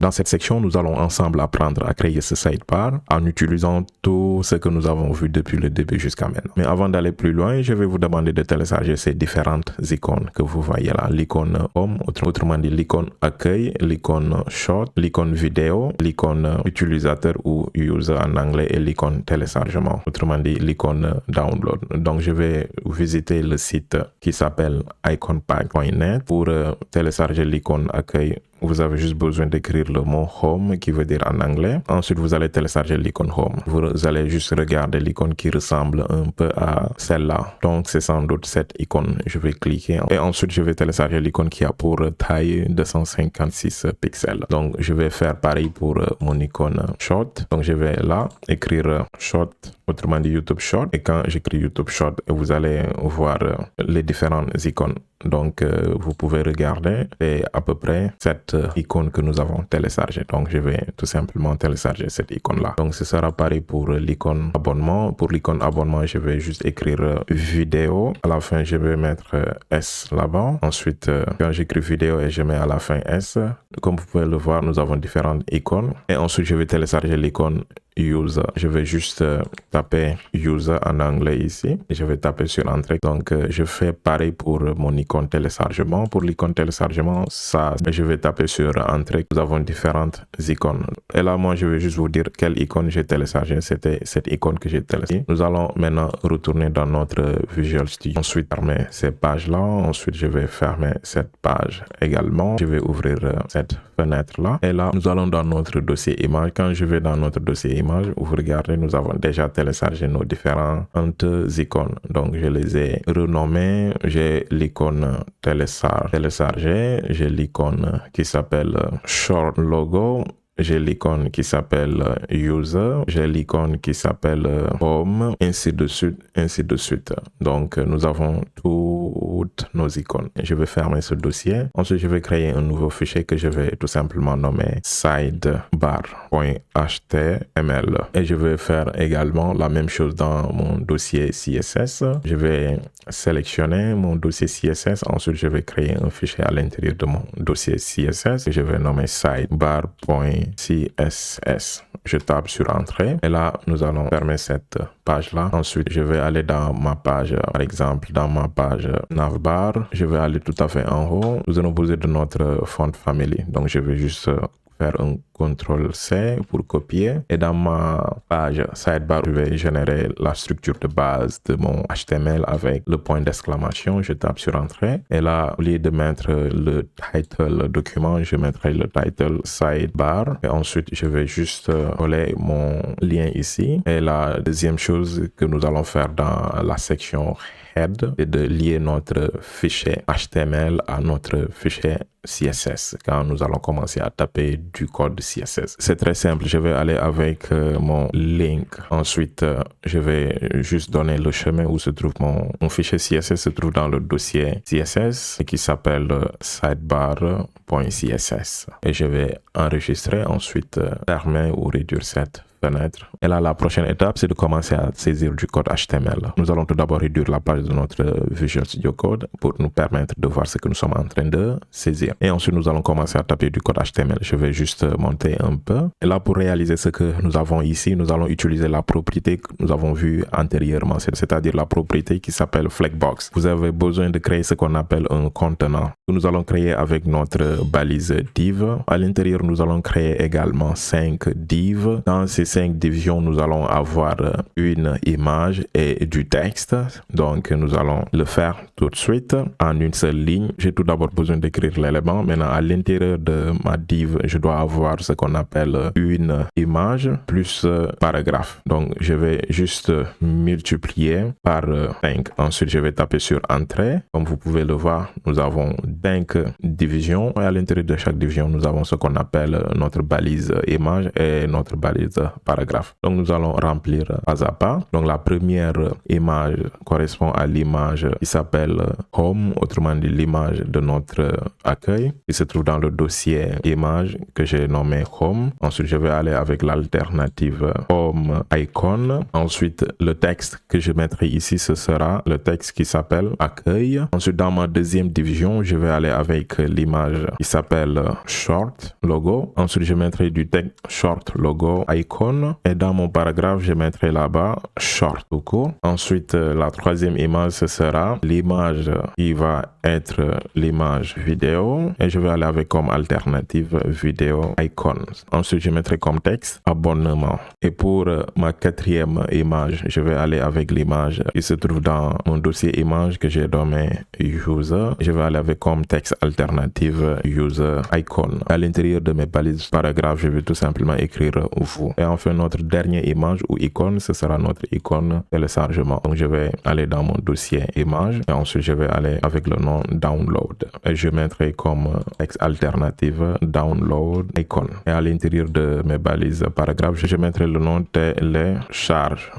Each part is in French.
Dans cette section, nous allons ensemble apprendre à créer ce sidebar en utilisant tout ce que nous avons vu depuis le début jusqu'à maintenant. Mais avant d'aller plus loin, je vais vous demander de télécharger ces différentes icônes que vous voyez là. L'icône Home, autrement dit l'icône Accueil, l'icône Short, l'icône Vidéo, l'icône Utilisateur ou User en anglais et l'icône Téléchargement, autrement dit l'icône Download. Donc je vais visiter le site qui s'appelle iconpack.net pour télécharger l'icône Accueil. Vous avez juste besoin d'écrire le mot Home qui veut dire en anglais. Ensuite, vous allez télécharger l'icône Home. Vous allez juste regarder l'icône qui ressemble un peu à celle-là. Donc, c'est sans doute cette icône. Je vais cliquer. Et ensuite, je vais télécharger l'icône qui a pour taille 256 pixels. Donc, je vais faire pareil pour mon icône Short. Donc, je vais là écrire Short, autrement dit YouTube Short. Et quand j'écris YouTube Short, vous allez voir les différentes icônes. Donc, vous pouvez regarder. C'est à peu près cette icône que nous avons téléchargée. Donc, je vais tout simplement télécharger cette icône-là. Donc, ce sera pareil pour l'icône abonnement. Pour l'icône abonnement, je vais juste écrire vidéo. À la fin, je vais mettre S là-bas. Ensuite, quand j'écris vidéo et je mets à la fin S, comme vous pouvez le voir, nous avons différentes icônes. Et ensuite, je vais télécharger l'icône User. Je vais juste taper User en anglais ici. Et je vais taper sur Entrée. Donc, je fais pareil pour mon icône téléchargement. Pour l'icône téléchargement, ça, je vais taper sur Entrée. Nous avons différentes icônes. Et là, moi, je vais juste vous dire quelle icône j'ai téléchargée. C'était cette icône que j'ai téléchargée. Nous allons maintenant retourner dans notre Visual Studio. Ensuite, fermer ces pages-là. Ensuite, je vais fermer cette page également. Je vais ouvrir cette fenêtre-là. Et là, nous allons dans notre dossier image. Quand je vais dans notre dossier image, vous regardez, nous avons déjà téléchargé nos différentes icônes. Donc, je les ai renommées. J'ai l'icône télécharger. J'ai l'icône qui s'appelle Short Logo. J'ai l'icône qui s'appelle User, j'ai l'icône qui s'appelle Home, ainsi de suite, ainsi de suite. Donc, nous avons toutes nos icônes. Je vais fermer ce dossier. Ensuite, je vais créer un nouveau fichier que je vais tout simplement nommer sidebar.html. Et je vais faire également la même chose dans mon dossier CSS. Je vais sélectionner mon dossier CSS. Ensuite, je vais créer un fichier à l'intérieur de mon dossier CSS. Et je vais nommer sidebar.CSS. Je tape sur Entrée et là, nous allons fermer cette page-là. Ensuite, je vais aller dans ma page, par exemple, dans ma page navbar. Je vais aller tout à fait en haut. Nous allons poser de notre font family. Donc, je vais juste faire un CTRL-C pour copier. Et dans ma page sidebar, je vais générer la structure de base de mon HTML avec le point d'exclamation. Je tape sur Entrée. Et là, au lieu de mettre le title document, je mettrai le title sidebar. Et ensuite, je vais juste coller mon lien ici. Et la deuxième chose que nous allons faire dans la section head, c'est de lier notre fichier HTML à notre fichier CSS quand nous allons commencer à taper du code CSS. C'est très simple, je vais aller avec mon link. Ensuite, je vais juste donner le chemin où se trouve mon fichier CSS, se trouve dans le dossier CSS qui s'appelle sidebar.css. Et je vais enregistrer, ensuite fermer ou réduire cette fenêtre. Et là, la prochaine étape, c'est de commencer à saisir du code HTML. Nous allons tout d'abord réduire la page de notre Visual Studio Code pour nous permettre de voir ce que nous sommes en train de saisir. Et ensuite, nous allons commencer à taper du code HTML. Je vais juste monter un peu. Et là, pour réaliser ce que nous avons ici, nous allons utiliser la propriété que nous avons vue antérieurement, c'est-à-dire la propriété qui s'appelle Flexbox. Vous avez besoin de créer ce qu'on appelle un contenant que nous allons créer avec notre balise div. À l'intérieur, nous allons créer également 5 divs. Dans ces 5 divisions, nous allons avoir une image et du texte. Donc, nous allons le faire tout de suite en une seule ligne. J'ai tout d'abord besoin d'écrire l'élément. Maintenant, à l'intérieur de ma div, je dois avoir ce qu'on appelle une image plus paragraphe. Donc, je vais juste multiplier par 5. Ensuite, je vais taper sur Entrée. Comme vous pouvez le voir, nous avons 5 divisions. Et à l'intérieur de chaque division, nous avons ce qu'on appelle notre balise image et notre balise paragraphe. Donc nous allons remplir pas à pas. Donc la première image correspond à l'image qui s'appelle Home, autrement dit l'image de notre accueil, qui se trouve dans le dossier image que j'ai nommé Home. Ensuite, je vais aller avec l'alternative Home Icon. Ensuite, le texte que je mettrai ici, ce sera le texte qui s'appelle Accueil. Ensuite, dans ma deuxième division, je vais aller avec l'image qui s'appelle Short Logo. Ensuite, je mettrai du texte Short Logo Icon. Et dans mon paragraphe, je mettrai là-bas Short tout court. Ensuite, la troisième image, ce sera l'image qui va être l'image vidéo. Et je vais aller avec comme alternative vidéo icons. Ensuite, je mettrai comme texte abonnement. Et pour ma quatrième image, je vais aller avec l'image qui se trouve dans mon dossier image que j'ai nommé user. Je vais aller avec comme texte alternative user icon. À l'intérieur de mes balises paragraphes, je vais tout simplement écrire vous. Et enfin, notre dernière image ou icône, ce sera notre icône téléchargement. Donc, je vais aller dans mon dossier image et ensuite, je vais aller avec le nom download. Et je mettrai comme texte alternative download icon. Et à l'intérieur de mes balises paragraphes, je mettrai le nom télécharge.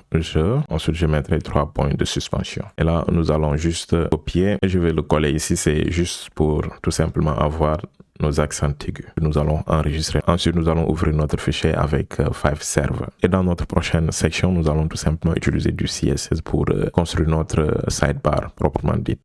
Ensuite, je mettrai 3 points de suspension. Et là, nous allons juste copier et je vais le coller ici. C'est juste pour tout simplement avoir nos accents aigus. Nous allons enregistrer. Ensuite, nous allons ouvrir notre fichier avec Fiveserve. Et dans notre prochaine section, nous allons tout simplement utiliser du CSS pour construire notre sidebar proprement dit.